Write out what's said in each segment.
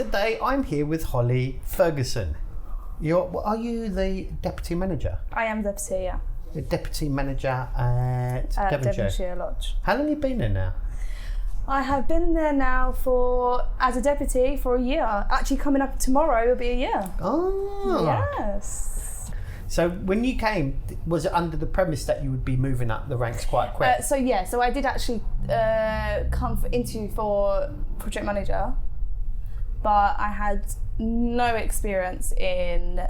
today I'm here with Hollie Ferguson. Are you the deputy manager? I am deputy, yeah. The deputy manager at Devonshire Lodge. How long have you been there now? I have been there now as a deputy for a year. Actually, coming up tomorrow will be a year. Oh. Yes. So when you came, was it under the premise that you would be moving up the ranks quite quick? So I did actually come for interview for project manager, but I had no experience in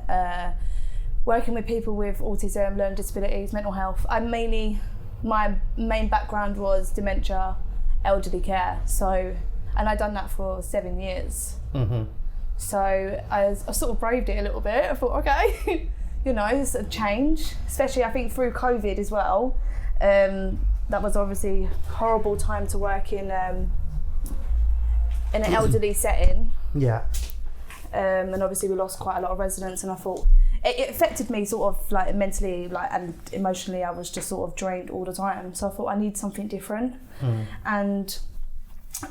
working with people with autism, learning disabilities, mental health. My main background was dementia, elderly care. And I'd done that for 7 years. Mm-hmm. So I sort of braved it a little bit. I thought, okay, it's a change, especially I think through COVID as well. That was obviously a horrible time to work in an elderly setting. Yeah. And obviously we lost quite a lot of residents, and I thought it affected me sort of like mentally, and emotionally. I was just sort of drained all the time. So I thought I need something different. And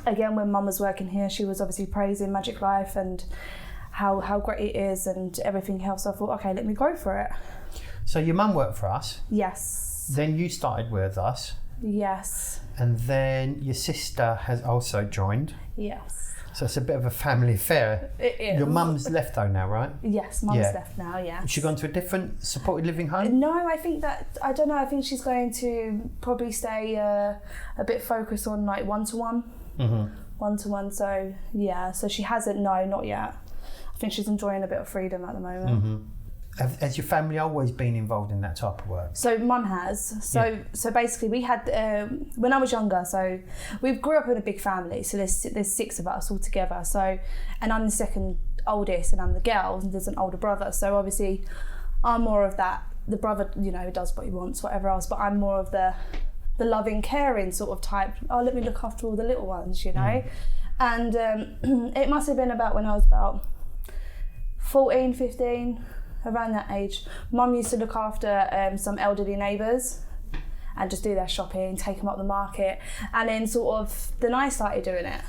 again, when Mum was working here, she was obviously praising Magic Life and how great it is and everything else. So I thought, okay, let me go for it. So your mum worked for us. Yes. Then you started with us. Yes. And then your sister has also joined. Yes. So it's a bit of a family affair. It is. Your mum's left though now, right? Yes, Mum's left now, yes. Has she gone to a different supported living home? No, I don't know, I think she's going to probably stay a bit focused on like one-to-one. Mm-hmm. One-to-one, so she hasn't, no, not yet. I think she's enjoying a bit of freedom at the moment. Mm-hmm. Has your family always been involved in that type of work? So Mum has. So basically we had, when I was younger, so we grew up in a big family. So there's 6 of us all together. So, and I'm the second oldest and I'm the girl, and there's an older brother. So obviously I'm more of that, the brother, does what he wants, whatever else, but I'm more of the loving, caring sort of type. Oh, let me look after all the little ones, And it must have been about when I was about 14, 15, around that age. Mum used to look after some elderly neighbours and just do their shopping, take them up the market, and then I started doing it,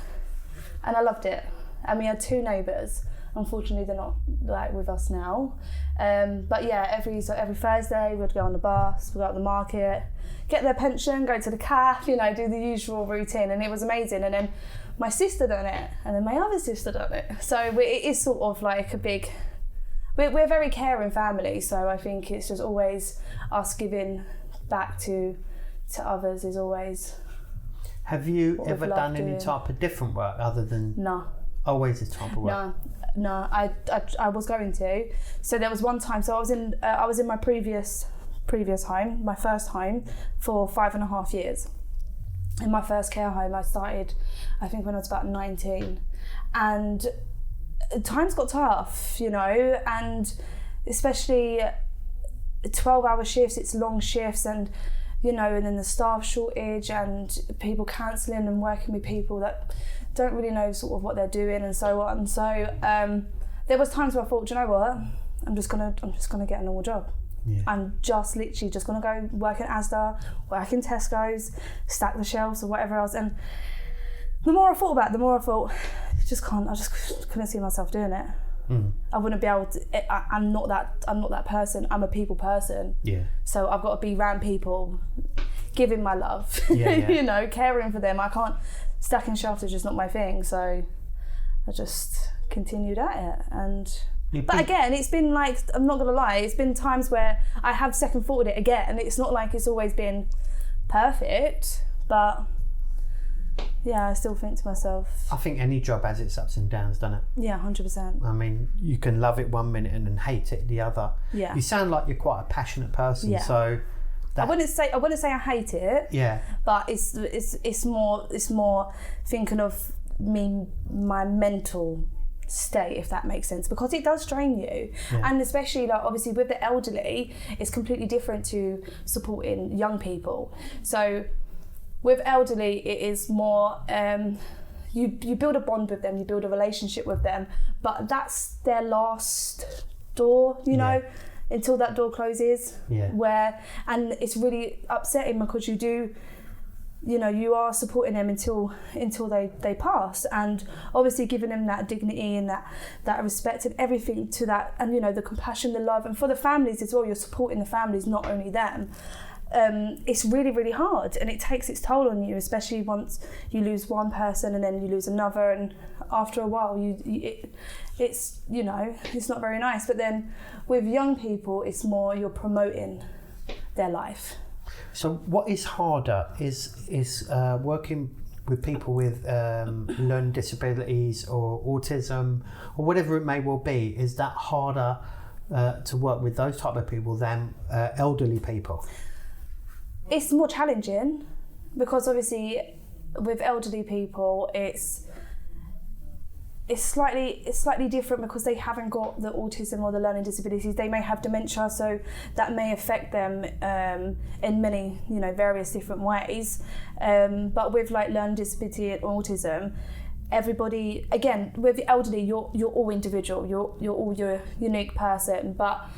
and I loved it. And we had 2 neighbours. Unfortunately, they're not like with us now. But yeah, every Thursday we'd go on the bus, we'd go out the market, get their pension, go to the cafe, do the usual routine, and it was amazing. And then my sister done it, and then my other sister done it. So it is sort of like a big. We're a very caring family, so I think it's just always us giving back to others is always. Have you ever done any type of different work other than? No. Always this type of work? No. I was going to. So there was one time. So I was in my previous home, my first home, for 5.5 years. In my first care home, I started, I think when I was about 19, and times got tough, and especially 12-hour shifts, it's long shifts, and and then the staff shortage and people cancelling and working with people that don't really know sort of what they're doing and so on. So there was times where I thought, do you know what, I'm just gonna get a normal job. Yeah. I'm just literally just gonna go work in Asda, work in Tesco's, stack the shelves or whatever else. And the more I thought about it, the more I thought, I just couldn't see myself doing it. I wouldn't be able to. I'm not that person. I'm a people person. Yeah. So I've got to be around people, giving my love. Yeah. Caring for them. I can't. Stacking shelves is just not my thing. So I just continued at it. And but again, it's been like, I'm not gonna lie, it's been times where I have second thoughted it again. It's not like it's always been perfect, but. Yeah, I still think to myself. I think any job has its ups and downs, doesn't it? Yeah, 100%. I mean, you can love it one minute and then hate it the other. Yeah. You sound like you're quite a passionate person, so. I wouldn't say I hate it. Yeah. But it's more thinking of my mental state, if that makes sense, because it does drain you. Yeah. And especially like obviously with the elderly, it's completely different to supporting young people. So. With elderly, it is more, you build a bond with them, you build a relationship with them, but that's their last door, until that door closes. Yeah. And it's really upsetting because you do you know, you are supporting them until they pass, and obviously giving them that dignity and that respect and everything to that, and you know, the compassion, the love, and for the families as well, you're supporting the families, not only them. It's really, really hard, and it takes its toll on you, especially once you lose one person and then you lose another, and after a while it's you know, it's not very nice. But then with young people, it's more you're promoting their life. So what is harder is working with people with learning disabilities or autism or whatever it may well be. Is that harder to work with those type of people than elderly people? It's more challenging because obviously with elderly people it's slightly different because they haven't got the autism or the learning disabilities. They may have dementia, so that may affect them in many, you know, various different ways. But with like learning disability and autism, everybody, again, with the elderly, you're all individual. You're all your unique person. But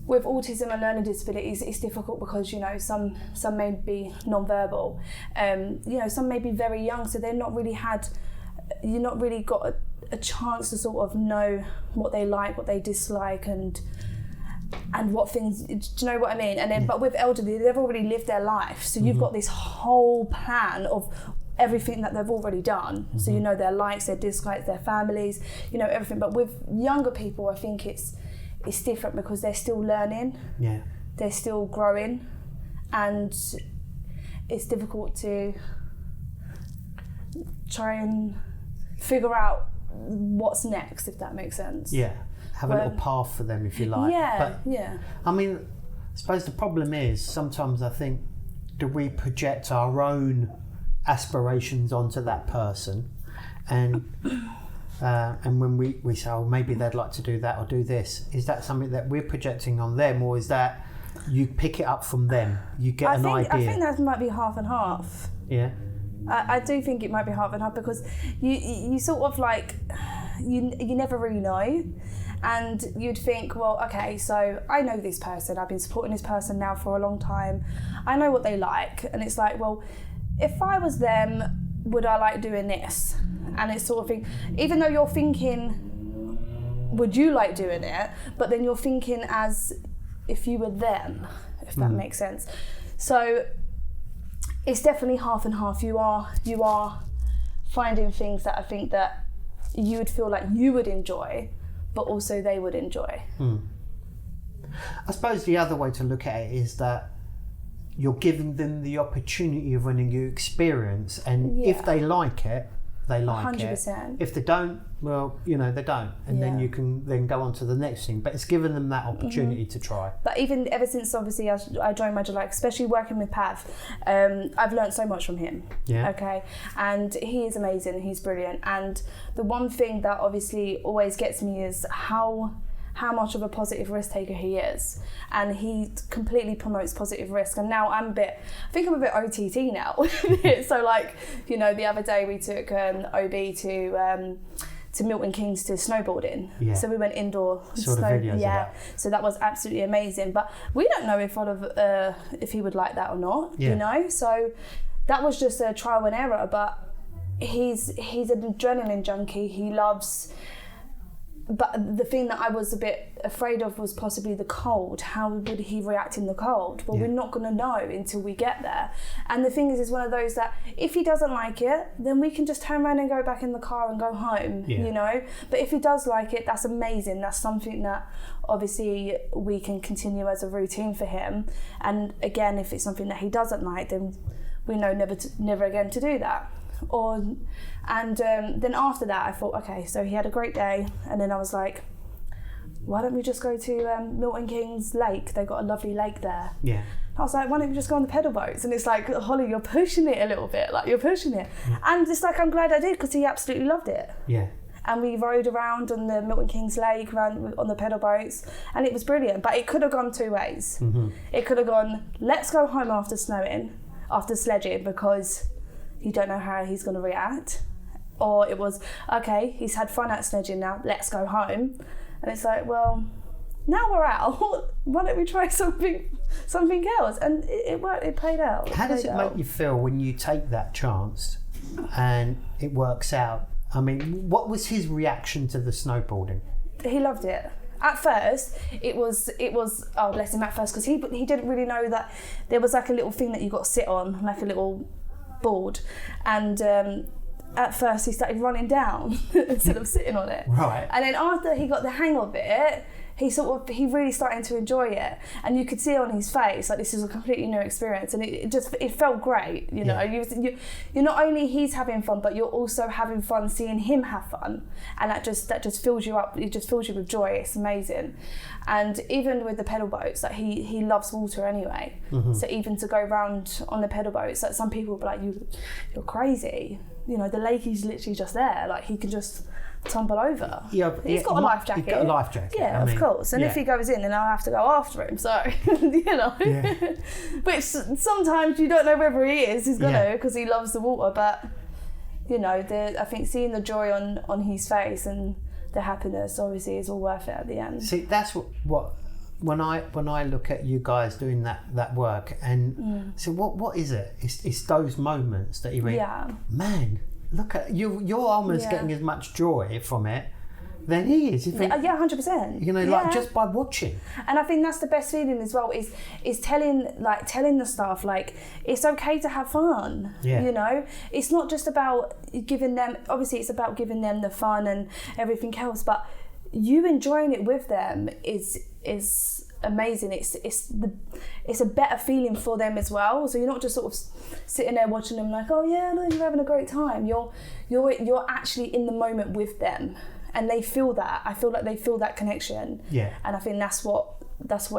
with autism and learning disabilities, it's difficult because, you know, some may be non-verbal. You know, some may be very young, so you're not really got a chance to sort of know what they like, what they dislike, and what things, do you know what I mean? And then, but with elderly, they've already lived their life, so you've got this whole plan of everything that they've already done. So you know their likes, their dislikes, their families, you know, everything. But with younger people, I think it's different because they're still learning, they're still growing, and it's difficult to try and figure out what's next, if that makes sense. Have a little path for them, if you like. I mean, I suppose the problem is sometimes I think, do we project our own aspirations onto that person, and when we say, oh, maybe they'd like to do that or do this, is that something that we're projecting on them, or is that you pick it up from them, you get an idea? I think that might be half and half. I do think it might be half and half because you sort of like, you never really know, and you'd think, well, okay, so I know this person, I've been supporting this person now for a long time, I know what they like, and it's like, well, if I was them, would I like doing this? And it's sort of thing, even though you're thinking, would you like doing it, but then you're thinking as if you were them, if that makes sense. So it's definitely half and half. You are finding things that I think that you would feel like you would enjoy, but also they would enjoy. I suppose the other way to look at it is that you're giving them the opportunity of winning your experience, and if they like it, they like 100%. it. If they don't, well, you know, they don't, and then you can then go on to the next thing. But it's given them that opportunity to try. But even ever since obviously I joined Major, like especially working with Pav, I've learned so much from him. Okay, and he is amazing. He's brilliant. And the one thing that obviously always gets me is how much of a positive risk taker he is, and he completely promotes positive risk. And now I think I'm a bit OTT now. So like, you know, the other day we took OB to Milton Keynes to snowboarding. So we went indoor snow. Videos of that. So that was absolutely amazing. But we don't know if he would like that or not. You know, so that was just a trial and error. But he's an adrenaline junkie. He loves. But the thing that I was a bit afraid of was possibly the cold. How would he react in the cold? Well, we're not going to know until we get there. And the thing is, it's one of those that if he doesn't like it, then we can just turn around and go back in the car and go home, you know? But if he does like it, that's amazing. That's something that obviously we can continue as a routine for him. And again, if it's something that he doesn't like, then we know never again to do that. Then after that I thought, okay, so he had a great day, and then I was like, why don't we just go to Milton Keynes Lake? They've got a lovely lake there. I was like, why don't we just go on the pedal boats? And it's like, Hollie, you're pushing it a little bit, like you're pushing it. And it's like, I'm glad I did, because he absolutely loved it. And we rode around on the Milton Keynes Lake, around on the pedal boats, and it was brilliant. But it could have gone two ways. It could have gone, let's go home after sledging, because you don't know how he's going to react. Or it was, okay, he's had fun at sledging now, let's go home. And it's like, well, now we're out, why don't we try something else? And it worked, it paid out. How does it make you feel when you take that chance and it works out? I mean, what was his reaction to the snowboarding? He loved it. At first, it was oh, bless him, at first, because he didn't really know that there was like a little thing that you got to sit on, like a little board, and at first he started running down instead of sitting on it. Right. And then after he got the hang of it, he really started to enjoy it, and you could see on his face like this is a completely new experience, and it felt great, you know. You're not only he's having fun, but you're also having fun seeing him have fun, and that just fills you up. It just fills you with joy. It's amazing. And even with the pedal boats, like he loves water anyway. Mm-hmm. So even to go round on the pedal boats, like some people will be like, you're crazy. You know, the lake is literally just there. Like he can just tumble over. He's got a life jacket. He's got a life jacket. Yeah, of course. And if he goes in, then I'll have to go after him. So, you know. Yeah. Which sometimes you don't know whether he is. He's gonna, because he loves the water. But, you know, I think seeing the joy on his face and the happiness, obviously, is all worth it at the end. See, that's what when I look at you guys doing that work, and so what is it? It's those moments that you read. Yeah. Man. Look at you! You're almost getting as much joy from it than he is. You think, 100%. You know, like just by watching. And I think that's the best feeling as well. Is telling the staff like it's okay to have fun. Yeah. You know, it's not just about giving them. Obviously, it's about giving them the fun and everything else. But you enjoying it with them is amazing. It's a better feeling for them as well. So you're not just sort of sitting there watching them like, oh yeah, no, you're having a great time. You're actually in the moment with them, and they feel that. I feel like they feel that connection. Yeah. And I think that's what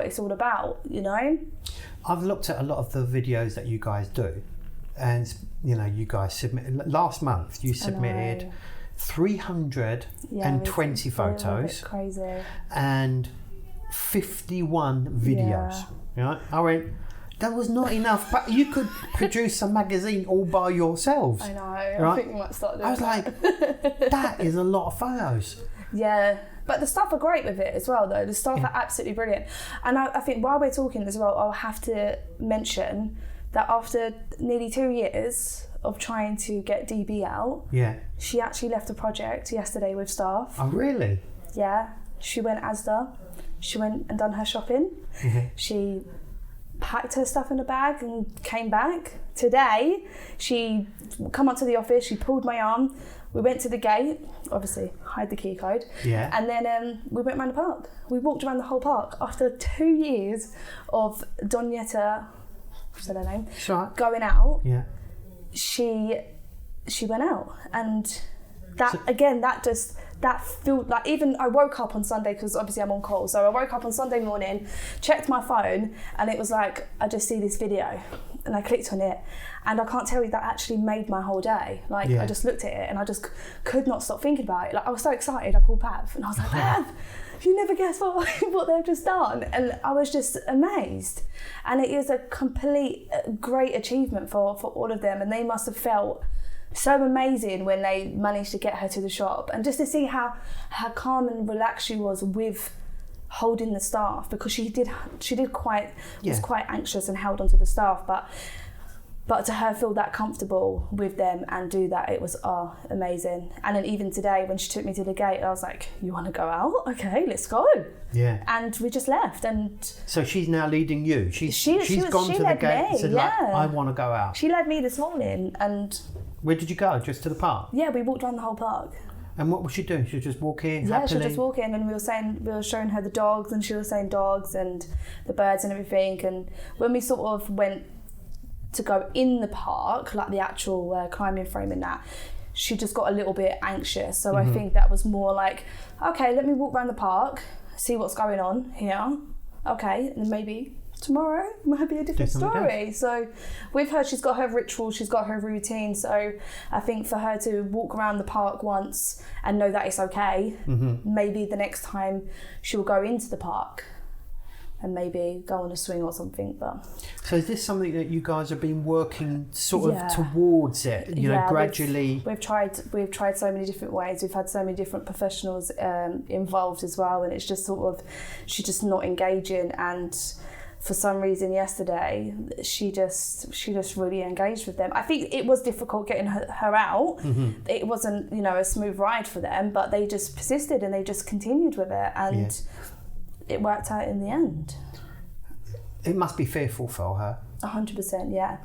it's all about, you know. I've looked at a lot of the videos that you guys do, and you know, you guys submitted last month. You submitted 320 photos. Crazy. And 51 videos. Yeah. I went, that was not enough, but you could produce a magazine all by yourselves. I know, right? I think we might start doing that. I was like, that is a lot of photos. Yeah, but the staff are great with it as well though. The staff are absolutely brilliant. And I think while we're talking as well, I'll have to mention that after nearly 2 years of trying to get DB out, she actually left a project yesterday with staff. Oh really? Yeah, she went Asda. She went and done her shopping. Mm-hmm. She packed her stuff in a bag and came back. Today, she come up to the office, she pulled my arm, we went to the gate, obviously hide the key code, and then we went around the park. We walked around the whole park. After 2 years of Donietta, what's her name, going out, she went out. And that felt like, even I woke up on Sunday, because obviously I'm on call, so I woke up on Sunday morning, checked my phone, and it was like, I just see this video, and I clicked on it, and I can't tell you, that actually made my whole day. Like I just looked at it and I just could not stop thinking about it. Like I was so excited, I called Pav and I was like, Pav, you never guess what they've just done. And I was just amazed, and it is a complete great achievement for all of them, and they must have felt so amazing when they managed to get her to the shop, and just to see how calm and relaxed she was with holding the staff, because she was quite anxious and held onto the staff, but to her feel that comfortable with them and do that, it was amazing. And then even today when she took me to the gate, I was like, you want to go out? Okay, let's go. Yeah. And we just left. And so she's now leading you. She's gone to the gate and said, like, I want to go out. She led me this morning. And where did you go? Just to the park? Yeah, we walked around the whole park. And what was she doing? She was just walking happily? Yeah, she was just walking, and we were showing her the dogs, and she was saying dogs and the birds and everything. And when we sort of went to go in the park, like the actual climbing frame and that, she just got a little bit anxious. So I think that was more like, okay, let me walk around the park, see what's going on here. Okay, and then maybe tomorrow might be a different story. So with her, she's got her ritual, she's got her routine. So I think for her to walk around the park once and know that it's okay, maybe the next time she'll go into the park. and maybe go on a swing or something. But so is this something that you guys have been working sort of towards it, you know, gradually? We've tried so many different ways. We've had so many different professionals involved as well, and it's just sort of, she's just not engaging. And for some reason yesterday, she just really engaged with them. I think it was difficult getting her out. It wasn't, you know, a smooth ride for them, but they just persisted and they just continued with it, and it worked out in the end. It must be fearful for her. 100%, yeah.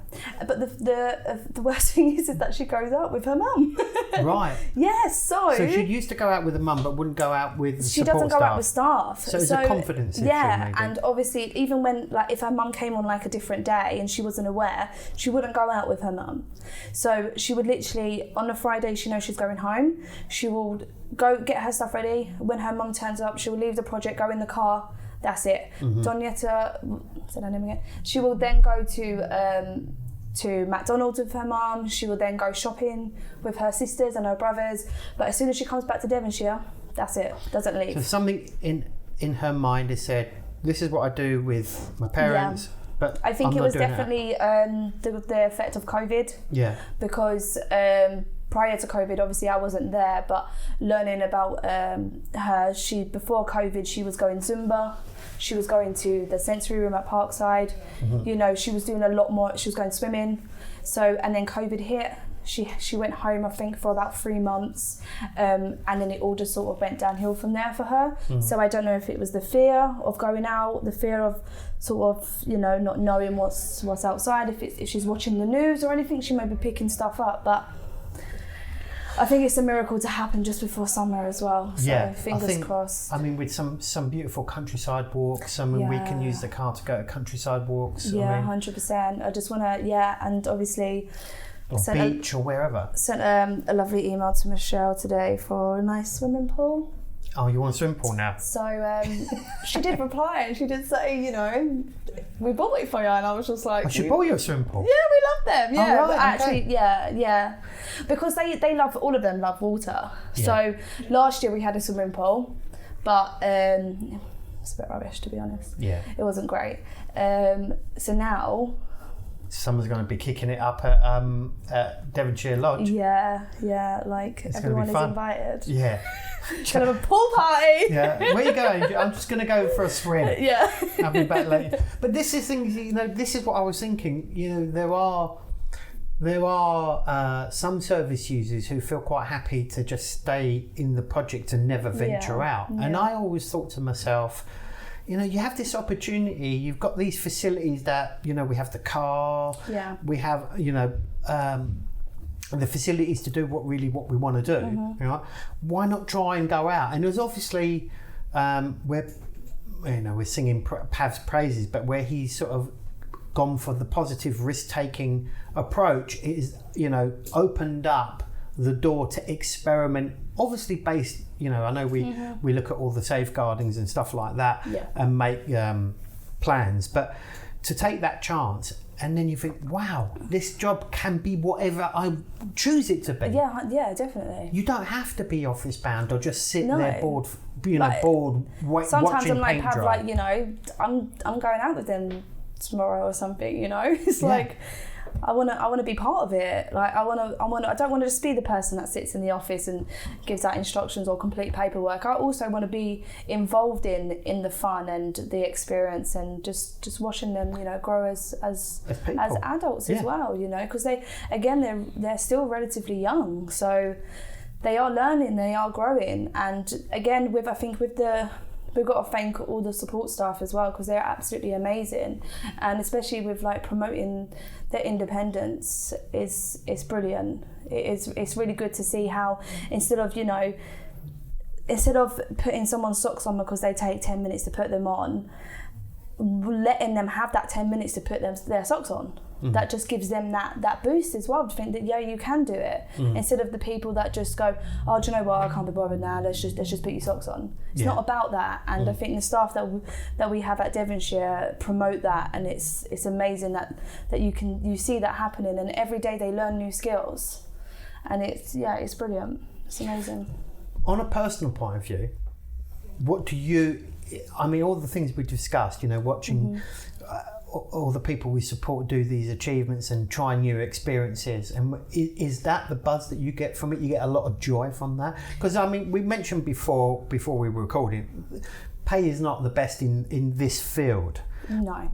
But the worst thing is that she goes out with her mum. Right. Yes, so she used to go out with the mum, but wouldn't go out with the she support doesn't go staff. out with staff. So it's a confidence issue, maybe. And obviously, even when, like, if her mum came on like a different day and she wasn't aware, she wouldn't go out with her mum. So she would literally, on a Friday, she knows she's going home. She will go get her stuff ready. When her mum turns up, she will leave the project, go in the car. That's it. Donietta, said her name again. She will then go to McDonald's with her mum. She will then go shopping with her sisters and her brothers. But as soon as she comes back to Devonshire, that's it. Doesn't leave. So something in her mind has said, "This is what I do with my parents." Yeah. But I think it was definitely the effect of COVID. Yeah. Because prior to COVID, obviously I wasn't there, but learning about her, before COVID, she was going Zumba. She was going to the sensory room at Parkside. You know, she was doing a lot more. She was going swimming. So, and then COVID hit. She went home, I think, for about 3 months, and then it all just sort of went downhill from there for her. So I don't know if it was the fear of going out, the fear of sort of, you know, not knowing what's outside, if she's watching the news or anything, she may be picking stuff up. But I think it's a miracle to happen just before summer as well. So fingers crossed. I mean, with some beautiful countryside walks. I mean, we can use the car to go to countryside walks. Yeah, 100%. I just want to, and obviously. Or beach or wherever. Sent a lovely email to Michelle today for a nice swimming pool. Oh, you want a swimming pool now? So she did reply, and she did say, you know, we bought it for you, and I was just like, she bought you a swimming pool? Yeah, we love them. Yeah, oh, right, but actually, yeah, because they love, all of them love water. Yeah. So last year we had a swimming pool, but it's a bit rubbish, to be honest. Yeah, it wasn't great. So now. Someone's going to be kicking it up at Devonshire Lodge. Yeah, like it's everyone is invited. Yeah. Going to have a pool party. Yeah. Where are you going? I'm just going to go for a swim. Yeah. I'll be back later. But this is things, you know, this is what I was thinking. You know, there are some service users who feel quite happy to just stay in the project and never venture out. Yeah. And I always thought to myself, you know, you have this opportunity, you've got these facilities that, you know, we have the car, we have, you know, the facilities to do what we want to do. You know, why not try and go out? And there's obviously, we're singing Pav's praises, but where he's sort of gone for the positive risk-taking approach, it is, you know, opened up the door to experiment, obviously based, you know, I know we look at all the safeguardings and stuff like that and make plans, but to take that chance and then you think, wow, this job can be whatever I choose it to be. Yeah, definitely. You don't have to be office bound or just sit there bored, you know, bored watching sometimes I'm like, paint dry. Like, you know, I'm going out with them tomorrow or something, you know. It's like I want to be part of it. Like I don't want to just be the person that sits in the office and gives out instructions or complete paperwork. I also want to be involved in the fun and the experience and just watching them, you know, grow as adults as well, you know, because they're still relatively young, so they are learning, they are growing, and again we've got to thank all the support staff as well, because they're absolutely amazing, and especially with like promoting their independence is brilliant. It's really good to see how instead of putting someone's socks on because they take 10 minutes to put them on, letting them have that 10 minutes to put their socks on. That just gives them that boost as well, to think that you can do it, instead of the people that just go, oh, do you know what, I can't be bothered now, let's just put your socks on. It's not about that, and I think the staff that we have at Devonshire promote that, and it's amazing that you see that happening, and every day they learn new skills, and it's brilliant. It's amazing. On a personal point of view, what do you? I mean, all the things we discussed. Watching all the people we support do these achievements and try new experiences. And is that the buzz that you get from it? You get a lot of joy from that? Because I mean, we mentioned before we were recording, pay is not the best in this field. No.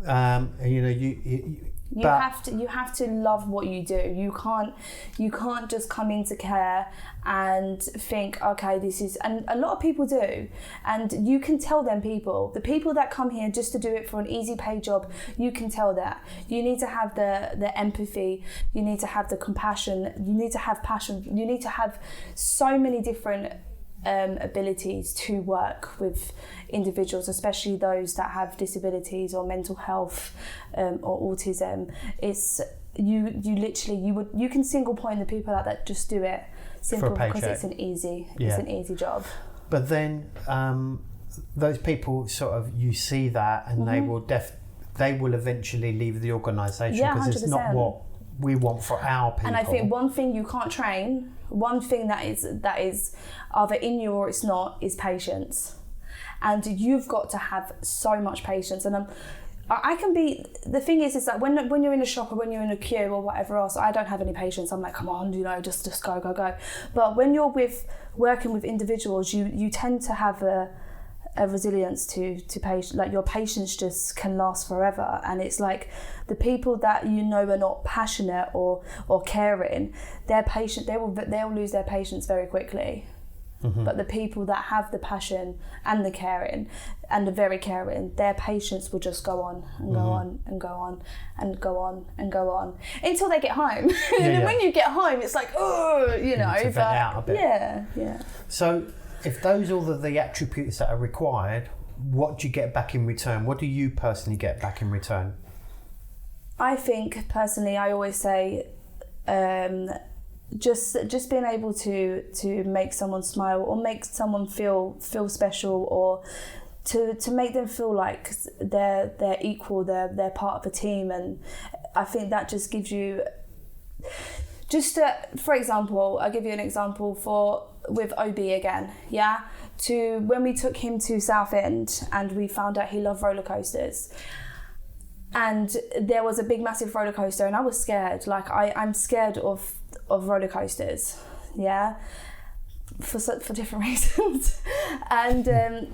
You have to love what you do. You can't just come into care and think, okay, this is, and a lot of people do, and you can tell them the people that come here just to do it for an easy pay job, you can tell that. You need to have the empathy, you need to have the compassion, you need to have passion, you need to have so many different abilities to work with individuals, especially those that have disabilities or mental health or autism. It's you can single point the people out that just do it simple because it's an easy job. But then those people sort of, you see that and they will eventually leave the organisation because it's not what we want for our people. And I think one thing you can't train, one thing that is either in you or it's not, is patience. And you've got to have so much patience. And I can be, the thing is that when you're in a shop or when you're in a queue or whatever else, I don't have any patience. I'm like, come on, just go. But when you're working with individuals, you tend to have a resilience to patience. Like, your patience just can last forever. And it's like the people that are not passionate or caring, they're patient, they'll lose their patience very quickly. Mm-hmm. But the people that have the passion and the caring and the very caring, their patience will just go on and go on and go on and go on and go on until they get home. And then when you get home, it's like, to vent out a bit. Yeah. So if those are all the attributes that are required, what do you get back in return? What do you personally get back in return? I think personally, I always say, just being able to make someone smile or make someone feel special, or to make them feel like they're equal, they're part of a team. And I think that just gives you, for example, I'll give you an example with OB again, to when we took him to Southend and we found out he loved roller coasters. And there was a big, massive roller coaster, and I was scared. Like, I'm scared of roller coasters, for different reasons. And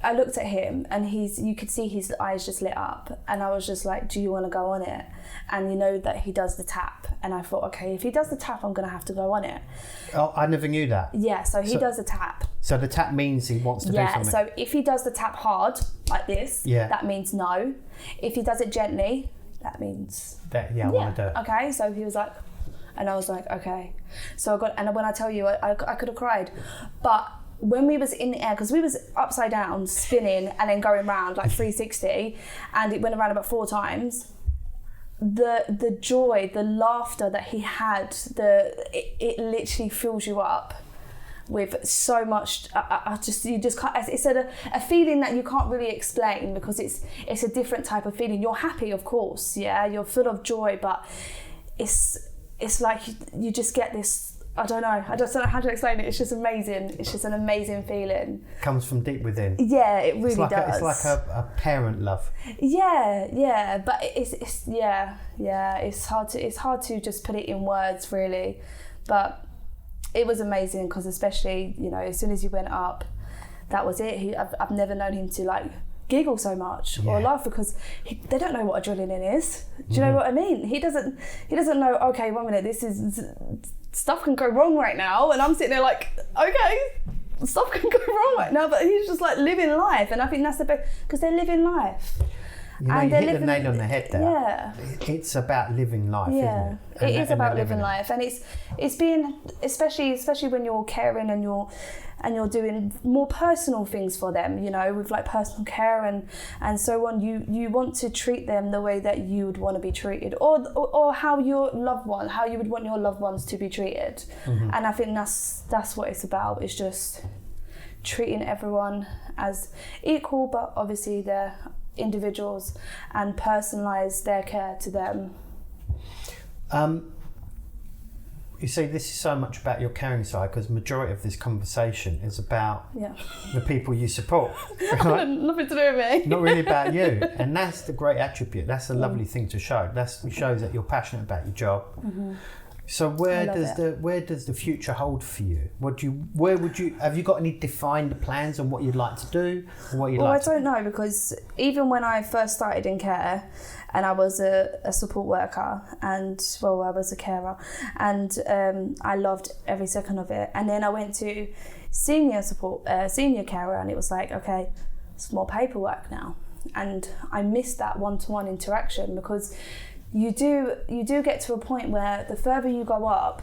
I looked at him, and you could see his eyes just lit up, and I was just like, do you want to go on it? And that he does the tap, and I thought, okay, if he does the tap, I'm going to have to go on it. Oh, I never knew that. Yeah, so he does the tap. So the tap means he wants to do something. So if he does the tap hard, like this, that means no. If he does it gently, that means... I want to do it. Okay, so he was like... And I was like, okay. So and when I tell you, I could have cried. But when we was in the air, because we was upside down, spinning, and then going round like 360, and it went around about 4 times, the joy, the laughter that he had, it literally fills you up with so much. You just can't. It's a feeling that you can't really explain, because it's a different type of feeling. You're happy, of course, you're full of joy, but it's like you just get this. I don't know how to explain it. It's just amazing. It's just an amazing feeling. Comes from deep within. Yeah, it really does. It's like a parent love. Yeah, but it's hard to just put it in words, really. But it was amazing, because especially, as soon as he went up, that was it. I've never known him to like giggle so much or laugh, because they don't know what adrenaline is. Do you know what I mean? He doesn't know, okay, 1 minute, this is... Stuff can go wrong right now, and I'm sitting there like, okay, stuff can go wrong right now, but he's just like living life. And I think that's the best, because they're living life. You hit the nail on the head there. Yeah. It's about living life, isn't it? It is about living life, and it's being, especially when you're caring and you're doing more personal things for them, with like personal care and so on. You want to treat them the way that you would want to be treated, or how you would want your loved ones to be treated. Mm-hmm. And I think that's what it's about. It's just treating everyone as equal, but obviously they're individuals, and personalise their care to them. you see, this is so much about your caring side, because the majority of this conversation is about the people you support. Right? Nothing to do with me. Not really about you. And that's the great attribute. That's a lovely thing to show. It shows that you're passionate about your job. Mm-hmm. So where does the future hold for you? Have you got any defined plans on what you'd like to do? Or I don't know, because even when I first started in care, and I was a support worker, and I was a carer, and I loved every second of it. And then I went to senior carer, and it was like, okay, it's more paperwork now, and I missed that one-to-one interaction, because you do get to a point where the further you go up,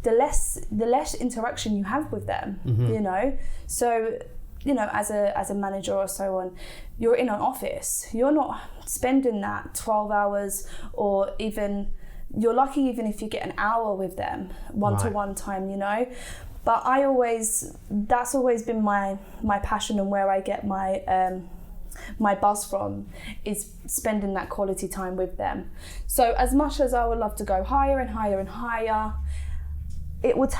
the less interaction you have with them. Mm-hmm. You know, so as a manager or so on, you're in an office. You're not spending that 12 hours, or even, you're lucky even if you get an hour with them, one-to-one time, you know. But that's always been my passion, and where I get my buzz from, is spending that quality time with them. So as much as I would love to go higher and higher and higher, it would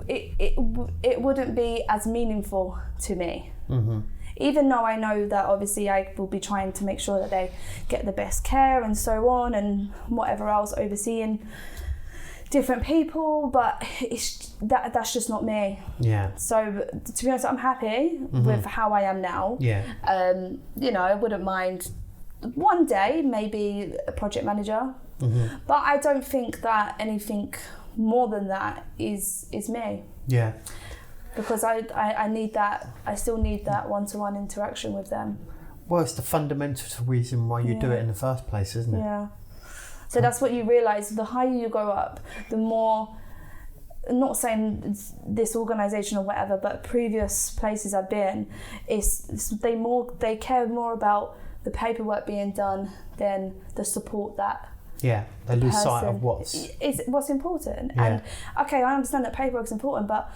it wouldn't be as meaningful to me. Mm-hmm. Even though I know that obviously I will be trying to make sure that they get the best care and so on, and whatever else, overseeing different people, but that's just not me. Yeah. So to be honest, I'm happy with how I am now. Yeah. I wouldn't mind one day maybe a project manager, but I don't think that anything more than that is me. Yeah. Because I need that. I still need that one-to-one interaction with them. Well, it's the fundamental reason why you do it in the first place, isn't it? Yeah. So that's what you realise. The higher you go up, the more, I'm not saying this organisation or whatever, but previous places I've been, they care more about the paperwork being done than the support that. Yeah, they lose sight of what's important. Yeah. And okay, I understand that paperwork's important, but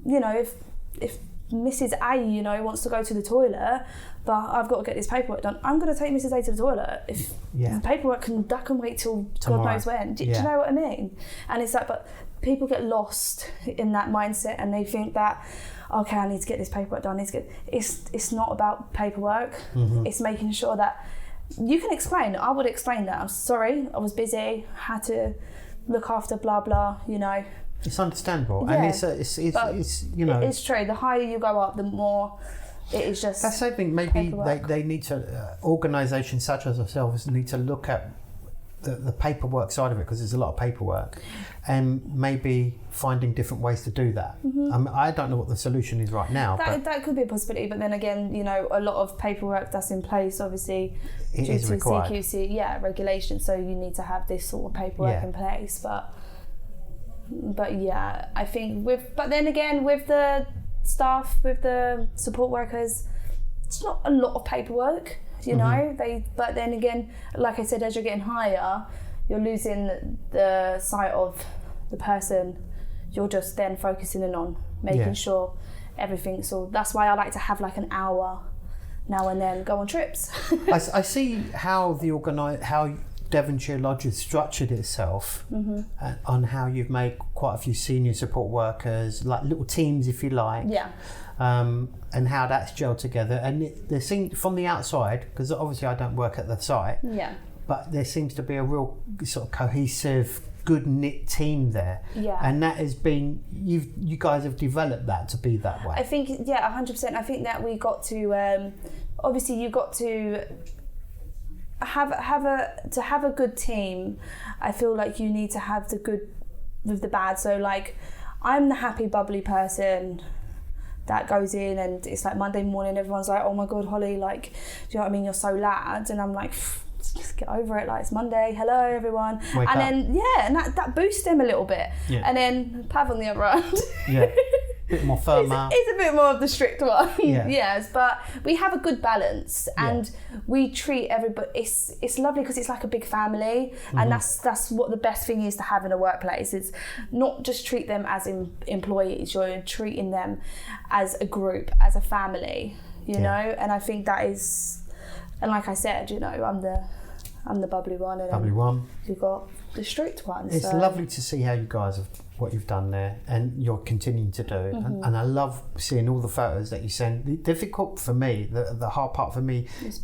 if Mrs. A, wants to go to the toilet, but I've got to get this paperwork done, I'm going to take Mrs. A to the toilet. If the paperwork can wait till tomorrow. God knows when. Do you know what I mean? And it's like, but people get lost in that mindset, and they think that, okay, I need to get this paperwork done. It's not about paperwork. Mm-hmm. It's making sure that you can explain. I would explain that. I'm sorry, I was busy, had to look after blah blah. It's understandable, and it's it's true. The higher you go up, the more it is just. That's something. Maybe they need to organisations such as ourselves need to look at the paperwork side of it, because there's a lot of paperwork, and maybe finding different ways to do that. Mm-hmm. I don't know what the solution is right now. That could be a possibility, but then again, a lot of paperwork that's in place, obviously, due to CQC, regulation. So you need to have this sort of paperwork in place, But yeah, I think but then again, with the staff, with the support workers, it's not a lot of paperwork, but then again, like I said, as you're getting higher, you're losing the sight of the person. You're just then focusing in on making sure everything. So that's why I like to have like an hour now and then, go on trips. I see how how Devonshire Lodge has structured itself on how you've made quite a few senior support workers, like little teams, if you like, and how that's gelled together. And there seems, from the outside, because obviously I don't work at the site, but there seems to be a real sort of cohesive, good knit team there. Yeah. And that has been, you guys have developed that to be that way. I think 100%. I think that we got to obviously you've got to have a good team. I feel like you need to have the good with the bad. So like, I'm the happy, bubbly person that goes in, and it's like Monday morning, everyone's like, oh my God, Hollie, like, do you know what I mean? You're so loud. And I'm like, just get over it. Like, it's Monday. Hello, everyone. Wake up. Then, and that boosts them a little bit. Yeah. And then Pav on the other end. Yeah. Bit more firmer. It's a bit more of the strict one. Yeah. Yes, but we have a good balance, and we treat everybody. It's lovely because it's like a big family, and that's what the best thing is to have in a workplace. It's not just treat them as employees. You're treating them as a group, as a family. You know, and I think that is, and like I said, I'm the bubbly one, and bubbly one. You've got the strict one. It's lovely to see how you guys have what you've done there, and you're continuing to do. And I love seeing all the photos that you send. The difficult for me, the hard part for me, is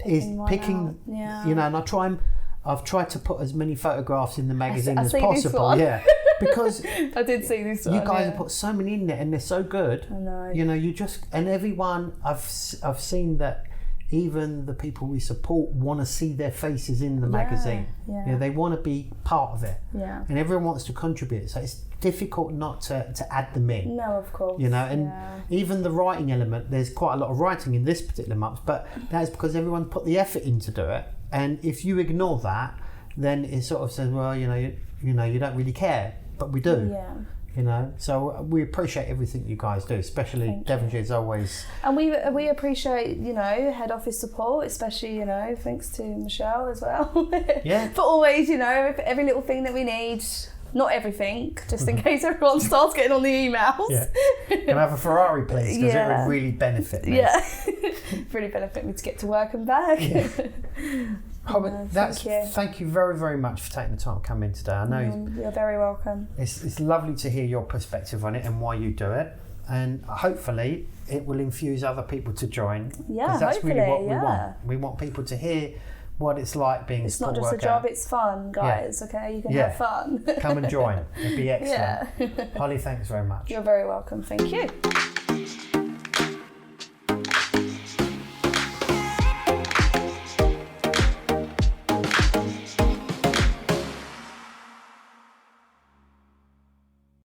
picking. You know, and I've tried to put as many photographs in the magazine as possible. Yeah, because I did see this one. You guys have put so many in there, and they're so good. I know. You know, and everyone I've seen that. Even the people we support want to see their faces in the magazine. Yeah. You know, they want to be part of it. Yeah. And everyone wants to contribute. So it's difficult not to add them in. No, of course. You know, and even the writing element, there's quite a lot of writing in this particular month, but that's because everyone put the effort in to do it. And if you ignore that, then it sort of says, well, you know, you don't really care. But we do. Yeah. You know, so we appreciate everything you guys do, especially Devonshire's always. And we appreciate, you know, head office support, especially, you know, thanks to Michelle as well. Yeah. For always, you know, every little thing that we need. Not everything, just in case everyone starts getting on the emails. Yeah. Can I have a Ferrari, please? Because it would really benefit me. Yeah. Really benefit me to get to work and back. Yeah. Thank you very, very much for taking the time to come in today. I know you're very welcome. It's lovely to hear your perspective on it and why you do it, and hopefully it will infuse other people to join. Yeah, because that's hopefully, really what we want. We want people to hear what it's like being. It's not just a job; it's fun, guys. Yeah. Okay, you can have fun. Come and join. It'd be excellent. Hollie, thanks very much. You're very welcome. Thank you.